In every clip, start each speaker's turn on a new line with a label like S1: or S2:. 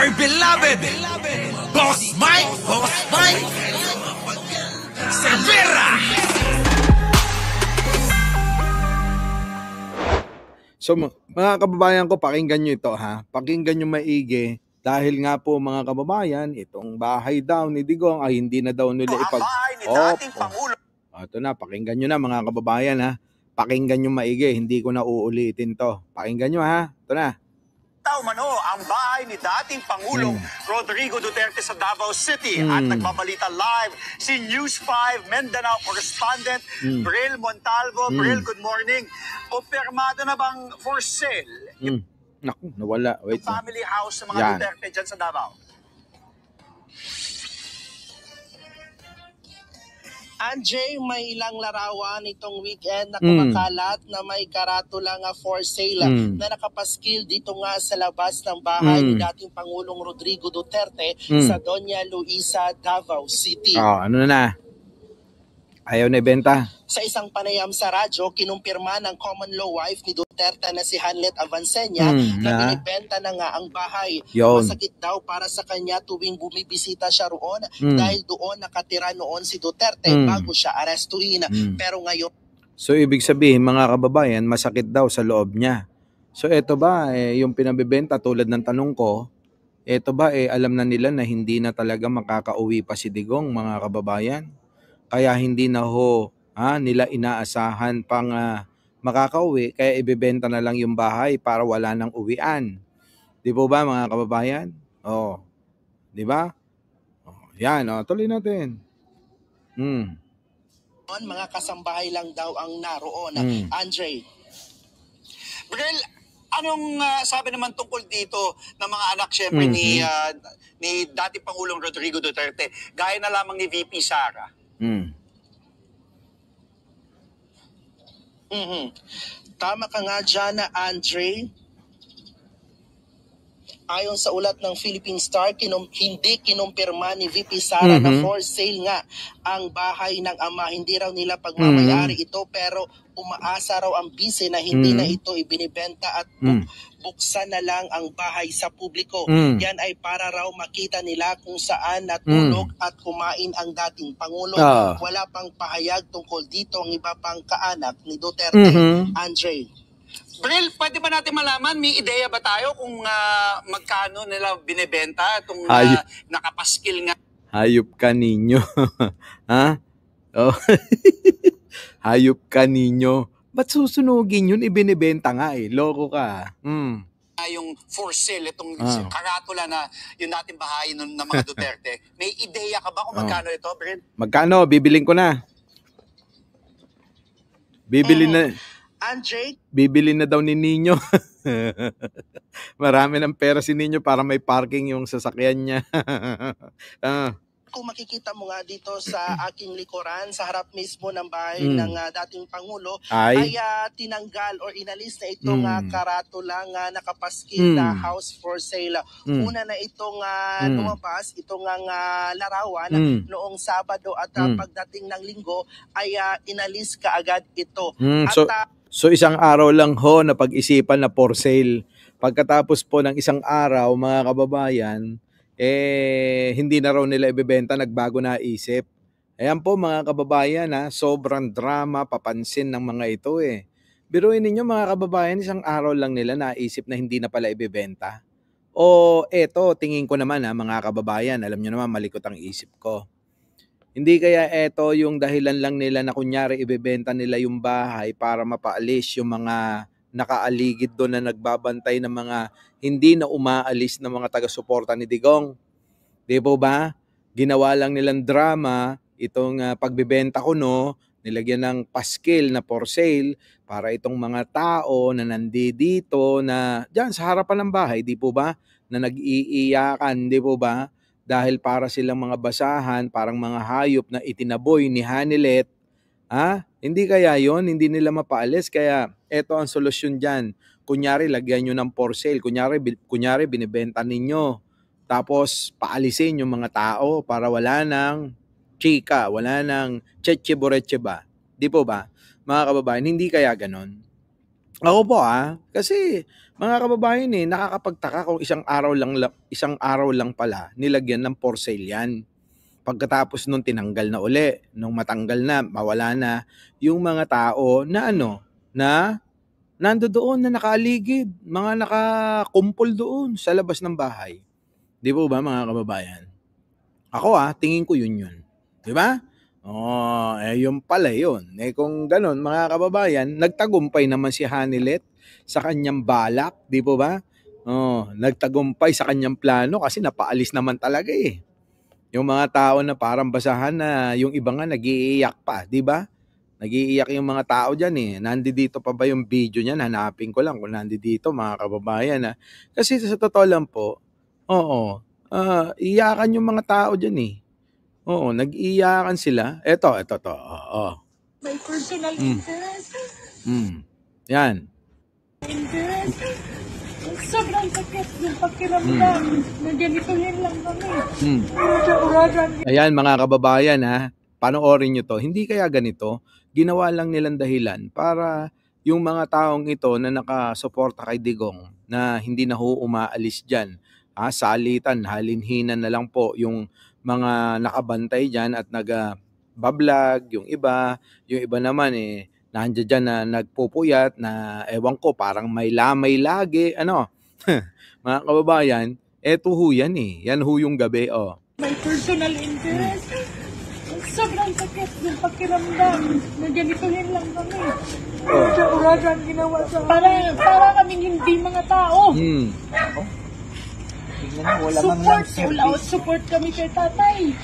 S1: my beloved Boss Mike Cervera.
S2: So mga kababayan ko, pakinggan nyo ito ha. Pakinggan nyo maigi. Dahil nga po mga kababayan, itong bahay daw ni Digong ay hindi na daw nila
S3: Ang bahay ni dating Pangulo.
S2: Ito na, pakinggan nyo na mga kababayan ha. Pakinggan nyo maigi, hindi ko na uulitin to. Pakinggan nyo ha. Ito na.
S3: Mano ang bahay ni dating Pangulong Rodrigo Duterte sa Davao City at nagbabalita live si News 5 Mindanao correspondent Bril Montalvo. Bril, good morning. Kumpirmado na bang for sale
S2: Naku, nawala. Wait.
S3: Family house sa mga Duterte dyan sa Davao?
S4: Andre, may ilang larawan itong weekend na kumakalat na may karatula nga for sale na nakapaskil dito nga sa labas ng bahay ni dating Pangulong Rodrigo Duterte sa Doña Luisa, Davao City.
S2: Ano na? Ayaw na ibenta.
S4: Sa isang panayam sa radyo, kinumpirma ng common law wife ni Duterte na si Hanlet Avancenia na binibenta na nga ang bahay. Masakit daw para sa kanya tuwing bumibisita siya roon dahil doon nakatira noon si Duterte bago siya arestuhin. Pero ngayon...
S2: So ibig sabihin mga kababayan, masakit daw sa loob niya. So eto ba, yung pinabibenta tulad ng tanong ko, eto ba alam na nila na hindi na talaga makakauwi pa si Digong mga kababayan? Kaya hindi na nila inaasahan pang makakauwi, kaya ibebenta na lang yung bahay para wala nang uwian. Di po ba mga kababayan? Di ba? Yan, tuloy natin.
S4: Mga kasambahay lang daw ang naroon. Andre.
S3: Bril, anong sabi naman tungkol dito ng mga anak syempre ni dating Pangulong Rodrigo Duterte, gaya na lamang ni VP Sara?
S4: Tama ka nga dyan na Andre. Ayon sa ulat ng Philippine Star, hindi kinumpirma ni VP Sara na for sale nga ang bahay ng ama. Hindi raw nila pagmamayari ito, pero umaasa raw ang bise na hindi na ito ibinibenta at buksan na lang ang bahay sa publiko. Yan ay para raw makita nila kung saan natulog at kumain ang dating Pangulo. Wala pang pahayag tungkol dito ang iba pang kaanak ni Duterte. Andre.
S3: Bril, pwede ba natin malaman, may ideya ba tayo kung magkano nila binibenta itong nakapaskil nga?
S2: Hayop ka ninyo. Ha? Hayop ka ninyo. Ba't susunugin yun? Ibinibenta nga loko ka.
S3: Yung for sale, itong karatula na yung dating bahay ng mga Duterte. May ideya ka ba kung magkano ito, Bril?
S2: Magkano? Bibiling ko na. Bibili na.
S4: Andre?
S2: Bibili na daw ni Nino. Marami ng pera si Nino para may parking yung sasakyan niya.
S4: Kung makikita mo nga dito sa aking likuran, sa harap mismo ng bahay ng dating Pangulo, ay tinanggal or inalis na itong karatula nga nakapaskil na house for sale. Una na itong lumabas, itong larawan noong Sabado at pagdating ng Linggo ay inalis kaagad ito.
S2: So isang araw lang na pag-isipan na for sale. Pagkatapos po ng isang araw, mga kababayan, hindi na raw nila ibebenta, nagbago na isip. Ayan po mga kababayan, sobrang drama, papansin ng mga ito Biruin ninyo mga kababayan, isang araw lang nila naisip na hindi na pala ibebenta. Eto, tingin ko naman mga kababayan, alam nyo naman malikot ang isip ko. Hindi kaya eto yung dahilan lang nila na kunyari ibebenta nila yung bahay para mapaalis yung mga nakaaligid doon na nagbabantay ng mga hindi na umaalis ng mga taga-suporta ni Digong. Di po ba? Ginawa lang nilang drama itong pagbebenta ko nilagyan ng paskil na for sale para itong mga tao na nandito na diyan sa harapan ng bahay, di po ba? Na nag-iiyakan, di po ba? Dahil para silang mga basahan, parang mga hayop na itinaboy ni Hanilet. Hindi kaya yon, hindi nila mapaalis. Kaya eto ang solusyon dyan. Kunyari, lagyan nyo ng for sale. Kunyari binibenta ninyo. Tapos, paalisin yung mga tao para wala nang chika, wala nang cheche-boreche ba? Di po ba? Mga kababayan, hindi kaya ganon. Ako po kasi mga kababayan nakakapagtaka kung isang araw lang pala nilagyan ng for sale 'yan. Pagkatapos nung tinanggal na uli, nung matanggal na, mawala na yung mga tao na na nandoon na nakaaligid, mga nakakumpol doon sa labas ng bahay. 'Di po ba mga kababayan? Ako tingin ko yun. 'Di ba? Yun pala yun. Kung ganun, mga kababayan, nagtagumpay naman si Hanilet sa kanyang balak, di po ba? Nagtagumpay sa kanyang plano kasi napaalis naman talaga eh. Yung mga tao na parang basahan na yung iba nga nag-iiyak pa, di ba? Nag-iiyak yung mga tao dyan eh. Nandito pa ba yung video niyan? Hanapin ko lang kung nandito mga kababayan. Kasi sa totoo lang po, iyakan yung mga tao dyan eh. Oo, nag-iyakan sila. Ito to.
S5: May personal interest.
S2: Yan.
S5: Interest. Sobrang sakit yung pakiramdam na ganitohin lang kami.
S2: Ayan mga kababayan panoorin nyo to. Hindi kaya ganito, ginawa lang nilang dahilan para yung mga taong ito na nakasuporta kay Digong na hindi na umaalis dyan. Salitan, halinhinan na lang po yung mga nakabantay dyan at nag-bablog, yung iba naman nandiyan dyan na nagpupuyat na ewan ko parang may lamay lagi, mga kababayan, eto ho yan yan ho yung gabi,
S5: May personal interest. Sobrang sakit yung pakiramdam na ganitohin lang kami. Ginawa sa para kaming hindi mga tao. Support kami kay tatay.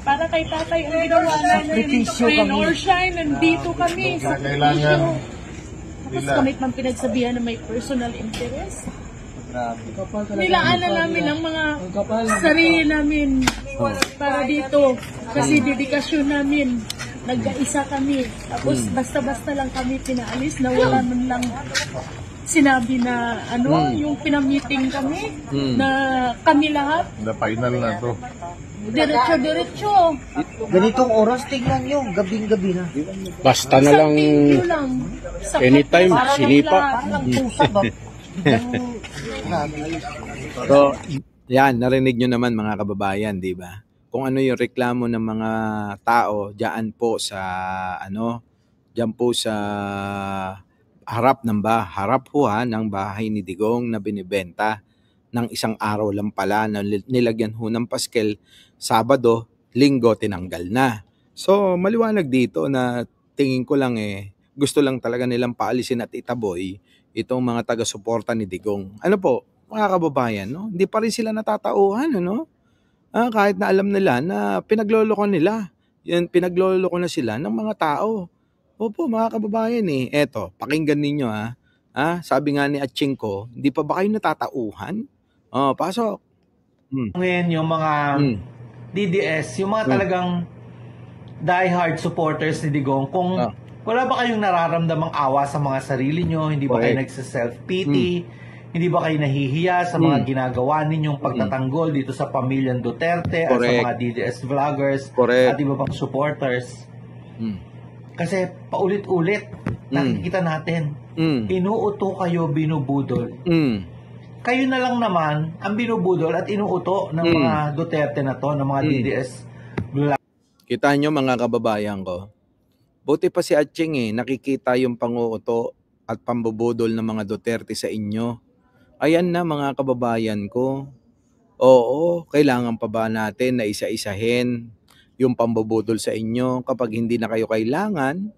S5: Para kay tatay ang ginawa namin. Rain or shine, nandito kami. Tapos kami pang pinagsabihan na may personal interest. Nilaanan namin ang mga sarili namin para dito. Kasi dedikasyon namin. Nag-isa kami. Tapos basta-basta lang kami pinaalis na wala man lang sinabi na yung pinamiting kami na kami lahat.
S6: The final na to.
S5: Diretso.
S7: Ganitong oras, tignan nyo, gabing-gabi na.
S8: Basta na lang, anytime, sinipa.
S7: Parang pusa ba?
S2: So, yan, narinig nyo naman mga kababayan, di ba? Kung ano yung reklamo ng mga tao diyan po sa harap ng bahay ni Digong na binibenta ng isang araw lang pala na nilagyan ho ng paskel, Sabado, Linggo tinanggal na. So maliwanag dito na tingin ko lang gusto lang talaga nilang paalisin at itaboy itong mga taga-suporta ni Digong. Ano po, mga kababayan, hindi pa rin sila natatauhan, kahit na alam nila na pinagloloko na sila ng mga tao. Opo, mga kababayan eto, pakinggan ninyo sabi nga ni Atching ko, hindi pa ba kayo natatauhan? Pasok.
S9: Ngayon yung mga DDS, yung mga talagang diehard supporters ni Digong, kung wala ba kayong nararamdamang awa sa mga sarili nyo, hindi ba kayo nagsa-self-pity, hindi ba kayo nahihiya sa mga ginagawa ninyong pagtatanggol dito sa pamilyang Duterte at sa mga DDS vloggers at iba pang supporters? Kasi paulit-ulit nakikita natin, inuuto kayo, binubudol. Kayo na lang naman ang binubudol at inuuto ng mga Duterte na to, ng mga DDS vloggers.
S2: Kita nyo mga kababayan ko, buti pa si Atching nakikita yung panguuto at pambubudol ng mga Duterte sa inyo. Ayan na mga kababayan ko. Oo, kailangan pa ba natin na isa-isahin yung pambubudol sa inyo? Kapag hindi na kayo kailangan,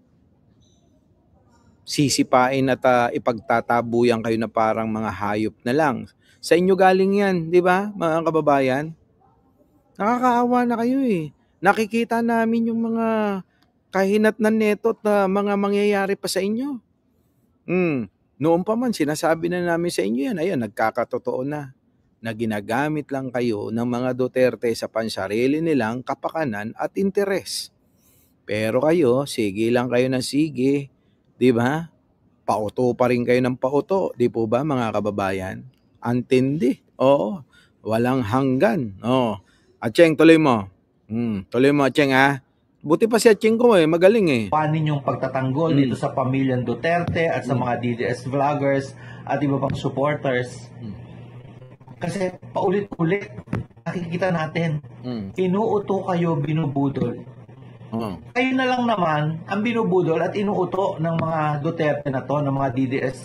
S2: sisipain at ipagtatabuyan kayo na parang mga hayop na lang. Sa inyo galing yan, di ba mga kababayan? Nakakaawa na kayo Nakikita namin yung mga kahinatnan neto at mga mangyayari pa sa inyo. Noon pa man, sinasabi na namin sa inyo yan. Ayan, nagkakatotoo na ginagamit lang kayo ng mga Duterte sa pansarili nilang kapakanan at interes. Pero kayo, sige lang kayo ng sige. Di ba? Pauto pa rin kayo ng pauto. Di po ba mga kababayan? Antindi. Oo. Walang hanggan. Atcheng, tuloy mo. Tuloy mo, Atcheng Buti pa si Atchingko magaling eh.
S9: Paano ninyong pagtatanggol dito sa pamilyang Duterte at sa mga DDS vloggers at iba pang supporters. Kasi paulit-ulit nakikita natin, inuuto kayo, binubudol. Kayo na lang naman ang binubudol at inuuto ng mga Duterte na to, ng mga DDS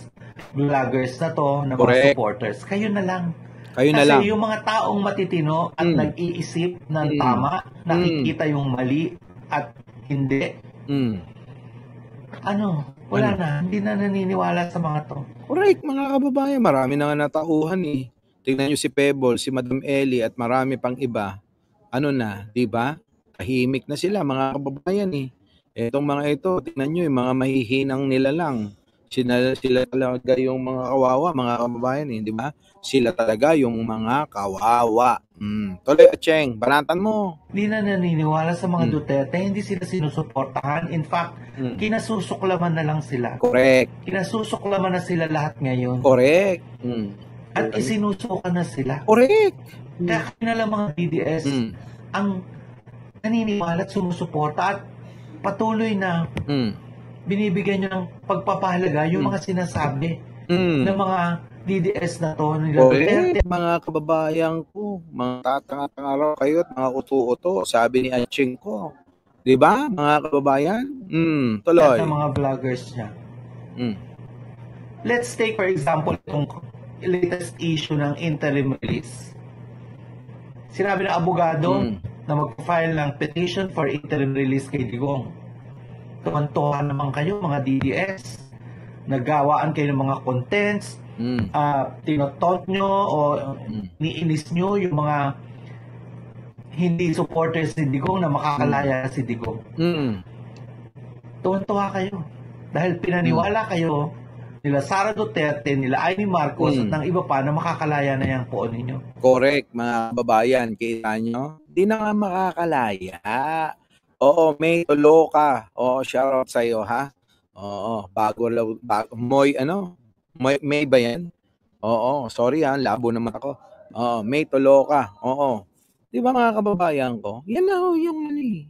S9: vloggers na to, ng mga supporters. Kayo na lang. Kasi yung mga taong matitino at nag-iisip ng tama, nakikita yung mali at hindi. Wala na. Hindi na naniniwala sa mga to.
S2: Correct, mga kababayan. Marami na nga natauhan eh. Tingnan nyo si Pebble, si Madam Ellie at marami pang iba. Di ba? Tahimik na sila, mga kababayan eh. Etong mga ito, tingnan nyo, yung mga mahihinang nila lang. Sila talaga yung mga kawawa, mga kababayan eh, di ba? Sila talaga yung mga kawawa. Tuloy, Cheng, banatan mo.
S9: Hindi na naniniwala sa mga Duterte, hindi sila sinusuportahan. In fact, kinasusuklaman na lang sila.
S2: Correct.
S9: Kinasusuklaman na sila lahat ngayon.
S2: Correct.
S9: At isinusuka na sila.
S2: Correct.
S9: Kaya na lang mga DDS ang naniniwala at sumusuporta at patuloy na binibigyan nyo ng pagpapahalaga yung mga sinasabi ng mga DDS na to nila Duterte.
S2: Mga kababayan ko, mga tatanga-tanga raw kayo at mga uto-uto, sabi ni Atchingko. Di ba, mga kababayan? Tuloy.
S9: At ng mga vloggers niya. Let's take for example itong latest issue ng interim release. Sinabi ng abogado na mag-file ng petition for interim release kay Digong. Tuwan-tuwa naman kayo mga DDS. Naggawaan kayo ng mga contents, tinotot nyo o niinis nyo yung mga hindi supporters ni Digong na makakalaya si Digong. Tuwan-tuwa kayo. Dahil pinaniwala kayo nila Sara Duterte, nila Amy Marcos at ng iba pa na makakalaya na yung poon ninyo.
S2: Correct, mga kababayan. Kita nyo? Di na nga makakalaya. Oo, may tulo ka. Oo, shoutout sa'yo, ha? Oo, May ba yan? Oo, sorry ha, labo naman ako. Oo, may tulo ka. Oo. Di ba mga kababayan ko? Yan na ho yung mali.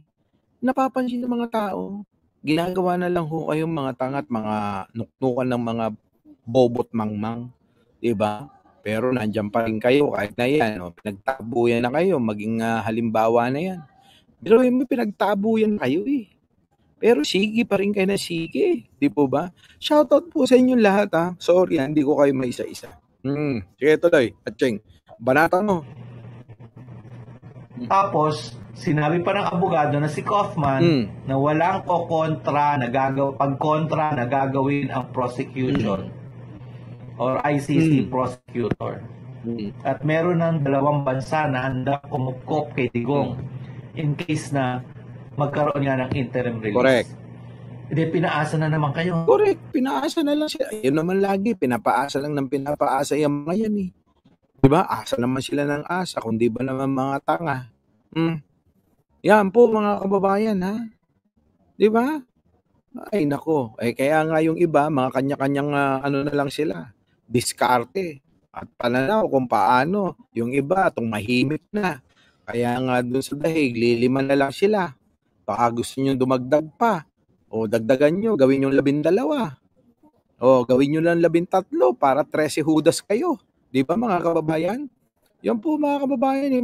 S2: Napapansin ng mga tao. Ginagawa na lang ho kayong mga tangat, mga nuknukan ng mga bobot mangmang. Diba? Pero nandiyan pa rin kayo kahit na yan. Pinagtabuyan na kayo, maging halimbawa na yan. Pero may pinagtabuyan kayo eh. Pero sige pa rin kayo na sige. Di po ba? Shoutout po sa inyo lahat ha. Sorry hindi ko kayo may isa-isa. Sige tuloy. Atching, banata mo.
S9: Tapos, sinabi pa ng abogado na si Kaufman na walang pagkontra na gagawin ang prosecution or ICC prosecutor. At meron ng dalawang bansa na handa kumukop kay Digong in case na magkaroon nga ng interim release.
S2: Correct.
S9: Hindi, pinaasa na naman kayo.
S2: Correct, pinaasa na lang siya. Yun naman lagi, pinapaasa lang ng pinapaasa yung mga yan eh. Diba? Asa naman sila ng asa, kundi ba naman mga tanga. Yan po mga kababayan ha. Diba? Ay nako, kaya nga yung iba, mga kanya-kanyang na lang sila. Diskarte at pananaw kung paano. Yung iba, tumahimik na. Kaya nga dun sa dahig, liliman na lang sila. Baka gusto nyo dumagdag pa. O dagdagan nyo, gawin nyo 12. O gawin nyo lang 13 para 13 Judas kayo. Di ba mga kababayan? Yan po mga kababayan,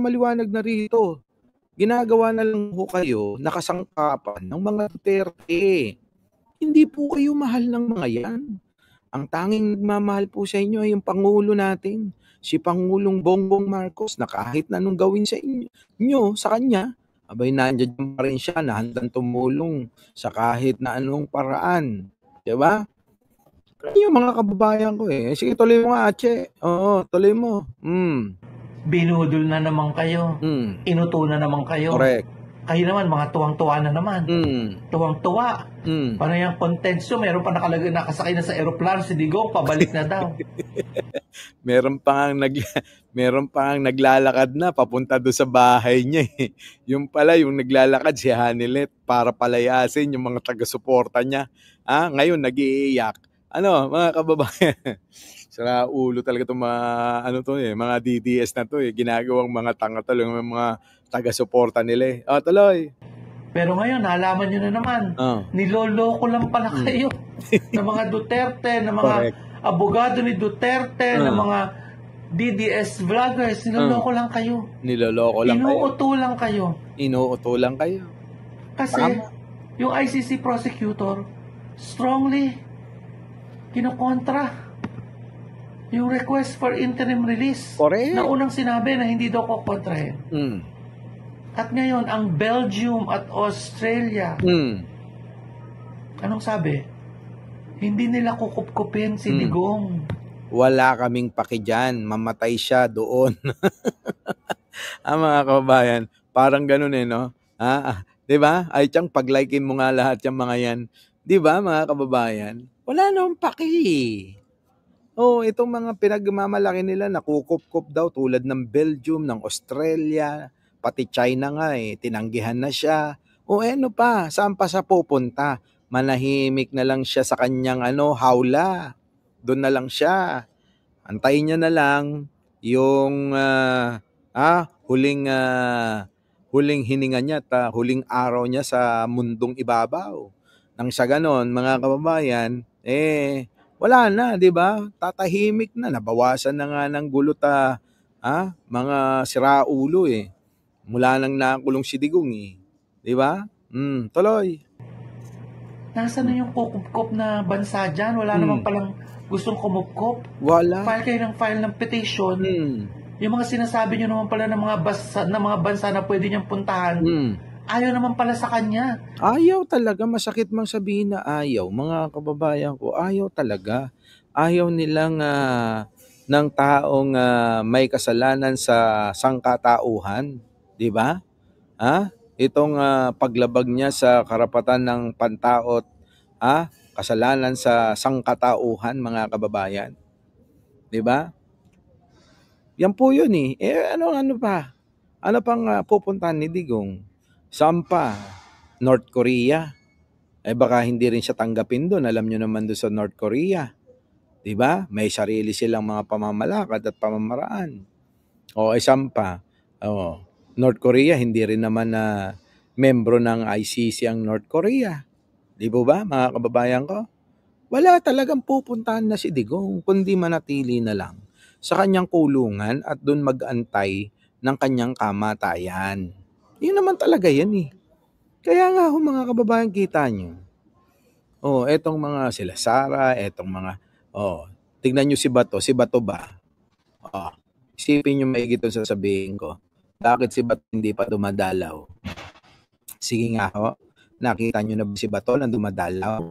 S2: maliwanag na rito. Ginagawa na lang po kayo nakasangkapan ng mga Duterte. Hindi po kayo mahal ng mga yan. Ang tanging nagmamahal po sa inyo ay yung Pangulo natin, si Pangulong Bongbong Marcos, na kahit na anong gawin sa inyo, sa kanya, abay nandiyan pa rin siya na handang tumulong sa kahit na anong paraan. Diba? Yung mga kababayan ko eh. Sige, tuloy mo nga, Ache. Oo, tuloy mo.
S9: Binudol na naman kayo. Inuto na naman kayo.
S2: Correct.
S9: Kayo naman, mga tuwang-tuwa na naman. Tuwang-tuwa. Paano yung contents nyo? Meron pa nakasakay na sa aeroplano si Digong, pabalik na daw.
S2: meron pa nga naglalakad na papunta doon sa bahay niya eh. Yung pala, yung naglalakad si Hanilet para palayasin yung mga taga-suporta niya. Ngayon, nag-iiyak. Mga kababayan, sira ulo talaga itong mga, mga DDS na to eh. Ginagawang mga tanga talaga, mga taga-suporta nila eh. Tuloy.
S9: Pero ngayon, nalaman nyo na naman, niloloko lang pala kayo ng mga Duterte, ng mga abogado ni Duterte, ng mga DDS vloggers. Niloloko lang kayo.
S2: Niloloko lang kayo.
S9: Inuuto lang kayo.
S2: Inuuto lang kayo.
S9: Kasi, yung ICC prosecutor, strongly kinokontra yung request for interim release.
S2: Correct.
S9: Na unang sinabi na hindi daw kukontrahin. At ngayon, ang Belgium at Australia, anong sabi? Hindi nila kukupkupin si Digong.
S2: Wala kaming paki dyan. Mamatay siya doon. Mga kababayan, parang ganun no? Diba? Ay tiyang pag-likein mo nga lahat yung mga yan. Diba, mga kababayan? Wala namang paki. Itong mga pinagmamalaki nila, nakukup-kup daw tulad ng Belgium, ng Australia, pati China nga tinanggihan na siya. Ano pa, saan pa sa pupunta? Manahimik na lang siya sa kanyang hawla. Doon na lang siya. Antayin niya na lang yung huling hininga niya at huling araw niya sa mundong ibabaw. Nang sa ganon, mga kababayan, wala na, di ba? Tatahimik na, nabawasan na nga ng gulot mga siraulo Mula nang nakulong si Digong di ba? Tuloy.
S9: Nasaan na yung kukup-kup na bansa dyan? Wala naman palang gustong kumupkop.
S2: Wala.
S9: File kayo ng petition. Yung mga sinasabi nyo naman pala ng mga bansa na pwede niyang puntahan, ayaw naman pala sa kanya.
S2: Ayaw talaga. Masakit mang sabihin na ayaw. Mga kababayan ko, ayaw talaga. Ayaw nilang ng taong may kasalanan sa sangkatauhan. Di ba? Itong paglabag niya sa karapatan ng pantaot, kasalanan sa sangkatauhan, mga kababayan. Di ba? Yan po yun ano pa? Ano pang pupuntahan ni Digong? Saan pa? North Korea. Baka hindi rin siya tanggapin doon. Alam nyo naman doon sa North Korea. Di ba? May sarili silang mga pamamalakad at pamamaraan. Saan pa? North Korea, hindi rin naman na membro ng ICC ang North Korea. Di ba, mga kababayan ko? Wala talagang pupuntahan na si Digong, kundi manatili na lang sa kanyang kulungan at doon mag-antay ng kanyang kamatayan. Yun naman talaga yan Kaya nga mga kababayan, kita nyo. Etong mga sila Sara, etong mga, tignan nyo si Bato ba? Isipin nyo maigit itong sasabihin ko. Bakit si Bato hindi pa dumadalaw? Sige nga nakita nyo na ba si Bato na dumadalaw?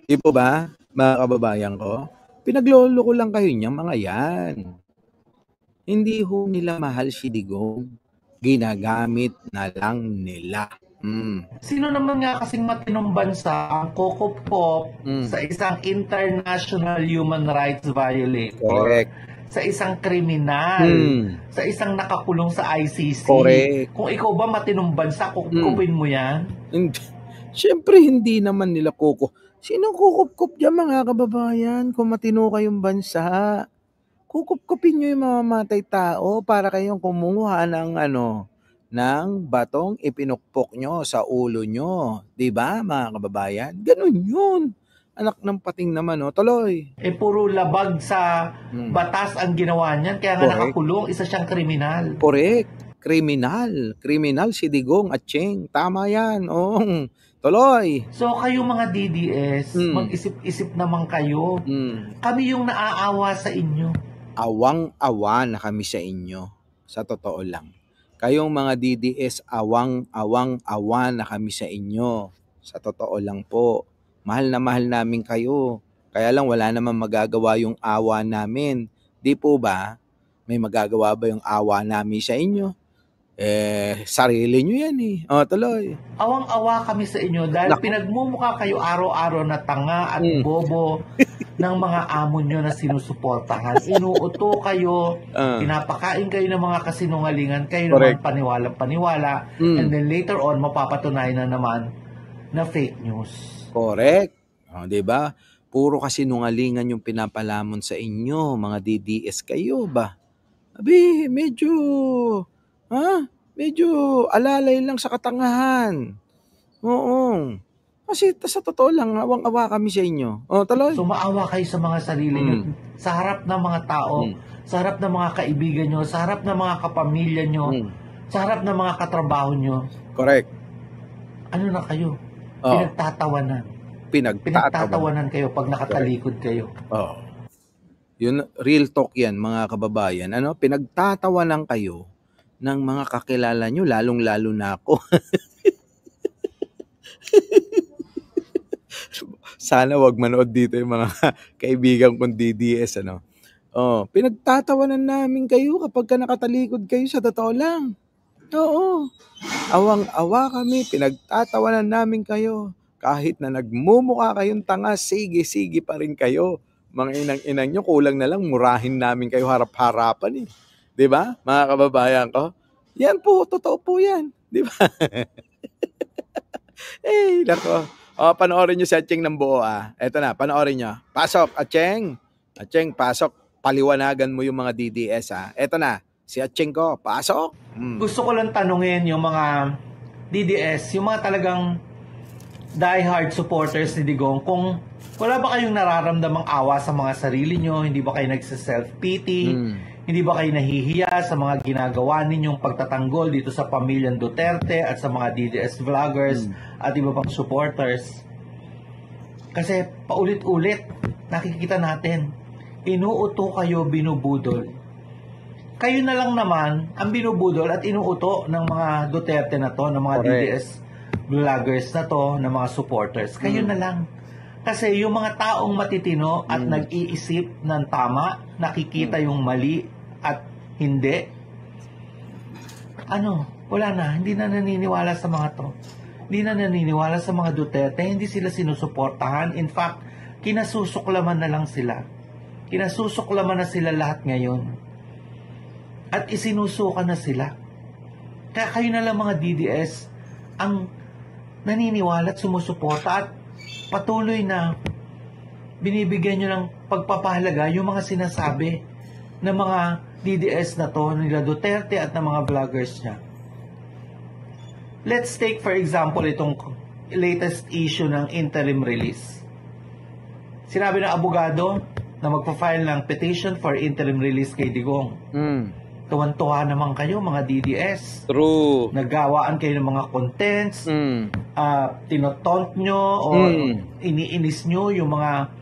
S2: Di po ba, mga kababayan ko? Pinaglolo ko lang kayo niyang mga yan. Hindi nila mahal si Digong. Ginagamit na lang nila.
S9: Sino naman nga kasing matinong bansa ang kukup-kup sa isang international human rights violator?
S2: Correct.
S9: Sa isang kriminal, sa isang nakakulong sa ICC.
S2: Correct.
S9: Kung ikaw ba matinong bansa, kukupin mo yan?
S2: Siyempre, hindi naman nila Sino kukup-kup dyan, mga kababayan? Kung matino kayong bansa, kukup-kupin nyo yung mamamatay tao para kayong kumuha ng ng batong ipinukpok nyo sa ulo nyo. Diba, mga kababayan? Ganun yun. Anak ng pating naman, tuloy.
S9: Puro labag sa batas ang ginawa niyan, kaya nga nakakulong, isa siyang kriminal.
S2: Correct. Kriminal si Digong at Cheng. Tama yan. Tuloy.
S9: So kayo mga DDS, mag-isip-isip naman kayo. Kami yung naaawa sa inyo.
S2: Awang-awa na kami sa inyo. Sa totoo lang. Kayong mga DDS, awang-awa na kami sa inyo. Sa totoo lang po. Mahal na mahal namin kayo. Kaya lang wala namang magagawa yung awa namin. Di po ba? May magagawa ba yung awa namin sa inyo? Sarili nyo yan tuloy.
S9: Awang-awa kami sa inyo dahil pinagmumukha kayo araw-araw na tanga at bobo ng mga amo nyo na sinusuportahan. Inuuto kayo, pinapakain kayo ng mga kasinungalingan, kayo naman paniwala, and then later on, mapapatunayan na naman na fake news.
S2: Correct. Diba? Puro kasinungalingan yung pinapalamon sa inyo, mga DDS kayo ba? Medyo, medyo alalay lang sa katangahan. Oo. Kasi sa totoo lang, awang-awa kami sa inyo. Tuloy.
S9: So maawa kayo sa mga sarili nyo, sa harap ng mga tao, sa harap ng mga kaibigan nyo, sa harap ng mga kapamilya nyo, sa harap ng mga katrabaho nyo.
S2: Correct.
S9: Ano na kayo? Pinagtatawanan. Pinagtatawanan kayo pag nakatalikod kayo.
S2: Yun, real talk yan, mga kababayan. Pinagtatawanan kayo ng mga kakilala nyo, lalong-lalo na ako. Sana wag manood dito yung mga kaibigan kong DDS, pinagtatawanan namin kayo kapag nakatalikod kayo, sa totoo lang. Oo. Awang-awa kami, pinagtatawanan namin kayo. Kahit na nagmumukha kayong tanga, sige pa rin kayo. Mga inang-inang nyo, kulang na lang, murahin namin kayo harap-harapan. 'Di ba, mga kababayan ko? Yan po, totoo po yan. 'Di ba? Nako. Panoorin nyo si Atcheng ng buo. Eto na, panoorin nyo. Pasok, Atcheng. Atcheng, pasok. Paliwanagan mo yung mga DDS, Eto na, si Atcheng ko, pasok.
S9: Gusto ko lang tanungin yung mga DDS, yung mga talagang diehard supporters ni Digong, kung wala ba kayong nararamdamang awa sa mga sarili nyo, hindi ba kayo nagsa-self-pity, hindi ba kayo nahihiya sa mga ginagawa ninyong pagtatanggol dito sa pamilyang Duterte at sa mga DDS vloggers at iba pang supporters? Kasi paulit-ulit nakikita natin, inuuto kayo, binubudol. Kayo na lang naman ang binubudol at inuuto ng mga Duterte na to, ng mga DDS vloggers na to, ng mga supporters. Kayo na lang. Kasi yung mga taong matitino at nag-iisip ng tama, nakikita yung mali at hindi, wala na, hindi na naniniwala sa mga to. Hindi na naniniwala sa mga Duterte, hindi sila sinusuportahan. In fact, kinasusuklaman na lang sila. Kinasusuklaman na sila lahat ngayon. At isinusuka na sila. Kaya kayo na lang mga DDS ang naniniwala at sumusuporta at patuloy na binibigyan nyo ng pagpapahalaga yung mga sinasabi ng mga DDS na to, nila Duterte at ng mga vloggers niya. Let's take for example itong latest issue ng interim release. Sinabi ng abogado na magpa-file ng petition for interim release kay Digong. Tuwan-tuwa naman kayo mga DDS.
S2: True.
S9: Naggawaan kayo ng mga contents, tinotont nyo o iniinis nyo yung mga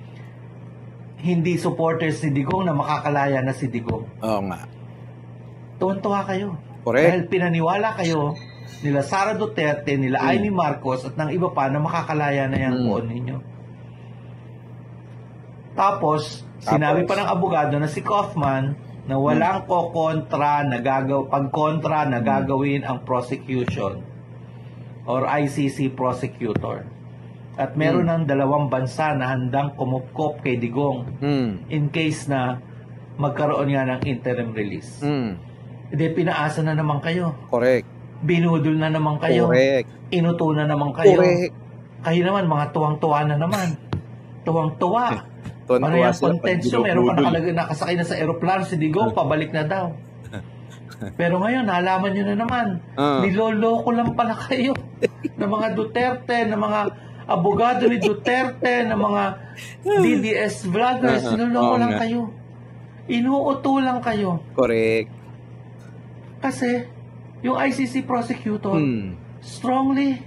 S9: hindi supporters ni Digong na makakalaya na si Digong.
S2: Oo nga.
S9: Tuwan-tuwa kayo.
S2: Correct.
S9: Dahil pinaniwala kayo nila Sara Duterte, nila Amy Marcos at ng iba pa na makakalaya na yung poon ninyo. Tapos, sinabi pa ng abogado na si Kaufman na walang pagkontra na gagawin ang prosecution or ICC prosecutor. At meron ng 2 bansa na handang kumupkop kay Digong in case na magkaroon nga ng interim release. Hindi, pinaasa na naman kayo.
S2: Correct.
S9: Binudol na naman kayo.
S2: Correct.
S9: Inuto na naman kayo.
S2: Correct.
S9: Kayo naman, mga tuwang-tuwa na naman. Tuwang-tuwa. Ano yung contents nyo? Meron pa nakasakay na sa aeroplano si Digong, pabalik na daw. Pero ngayon, nalaman nyo na naman, niloloko lang pala kayo ng mga Duterte, ng mga abogado ni Duterte, ng mga DDS vloggers, niloloko lang kayo. Inuuto lang kayo.
S2: Correct.
S9: Kasi, yung ICC prosecutor, strongly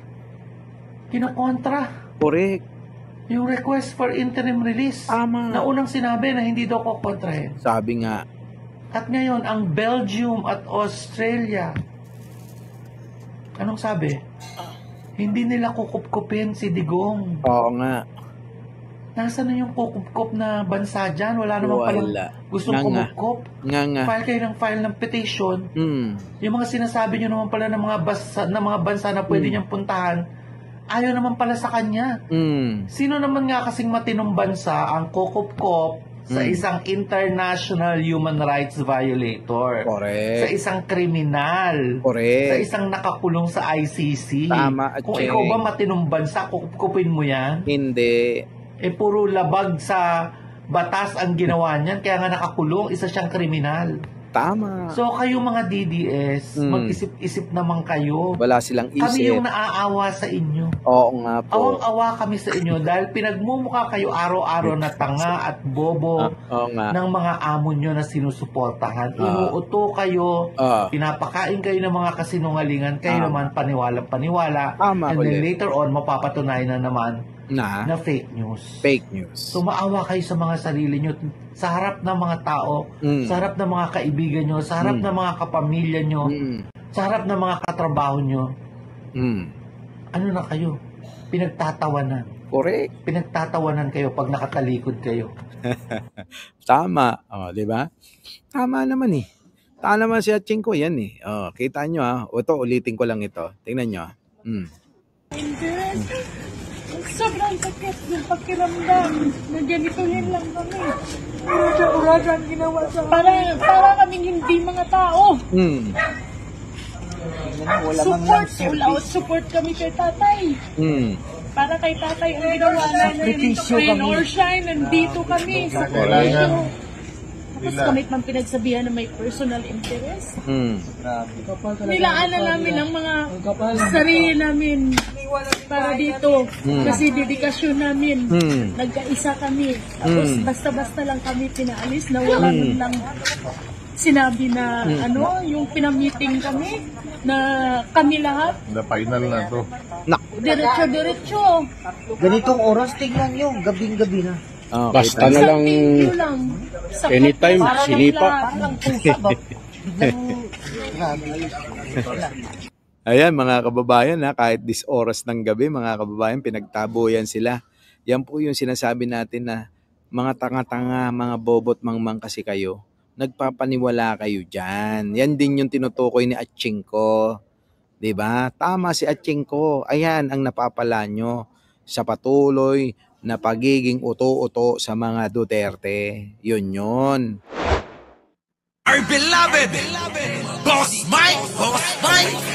S9: kinokontra.
S2: Correct.
S9: Yung request for interim release. Na unang sinabi na hindi daw kukontrahin.
S2: Sabi nga.
S9: At ngayon, ang Belgium at Australia, anong sabi? Hindi nila kukupkupin si Digong.
S2: Oo nga.
S9: Nasaan na yung kukupkup na bansa dyan? Wala naman palang gustong kumupkup. File kayo ng file ng petition. Yung mga sinasabi nyo naman pala ng mga bansa na pwede niyang puntahan, ayaw naman pala sa kanya. Sino naman nga kasing matinong bansa ang kukupkop sa isang international human rights violator?
S2: Correct.
S9: Sa isang kriminal?
S2: Correct.
S9: Sa isang nakakulong sa ICC?
S2: Tama,
S9: Kung ikaw ba matinong bansa, kukupkupin mo yan?
S2: Hindi.
S9: Puro labag sa batas ang ginawa niyan, kaya nga nakakulong, isa siyang kriminal.
S2: Tama.
S9: So kayo mga DDS, mag-isip-isip naman kayo.
S2: Wala silang isip.
S9: Kami yung naaawa sa inyo.
S2: Oo nga po.
S9: Awang-awa kami sa inyo dahil pinagmumukha kayo araw-araw na tanga at bobo ng mga amo nyo na sinusuportahan. Inuuto kayo, pinapakain kayo ng mga kasinungalingan, kayo naman paniwalang-paniwala. And then later on, mapapatunayan na naman na fake news.
S2: Fake news.
S9: So maawa kayo sa mga sarili nyo, sa harap ng mga tao, sa harap ng mga kaibigan nyo, sa harap ng mga kapamilya nyo, sa harap ng mga katrabaho nyo. Ano na kayo? Pinagtatawanan.
S2: Correct.
S9: Pinagtatawanan kayo pag nakatalikod kayo.
S2: Tama. Di ba? Tama naman eh. Tama naman si Atching ko yan eh. Kita nyo ito, ulitin ko lang ito. Tingnan nyo
S5: Sobrang sakit ng pakiramdam na ganituhin lang kami. Uragan ginawa sa para kaming hindi mga tao. Support kami kay tatay. Para kay tatay ang ginawa namin. Rain or shine, nandito kami sa kolehiyo. Tapos kami pang pinagsabihan na may personal interest. Nilaanan namin ang mga sarili namin para dito. Kasi dedikasyon namin. Nagkaisa kami. Tapos basta-basta lang kami pinaalis na wala lang sinabi na yung pinamiting kami na kami lahat.
S6: The final na to.
S5: Diretso-diretso.
S7: Ganitong oras, tingnan nyo, gabing-gabi na.
S8: Basta na lang anytime, sinipa.
S2: Ayan mga kababayan, kahit this oras ng gabi, mga kababayan, pinagtaboyan sila. Yan po yung sinasabi natin na mga tanga-tanga, mga bobot mangmang kasi kayo. Nagpapaniwala kayo dyan. Yan din yung tinutukoy ni Atching ko. Diba? Tama si Atching ko. Ayan ang napapala nyo sa patuloy na pagiging uto-uto sa mga Duterte. Yun.
S1: Our beloved Boss Mike!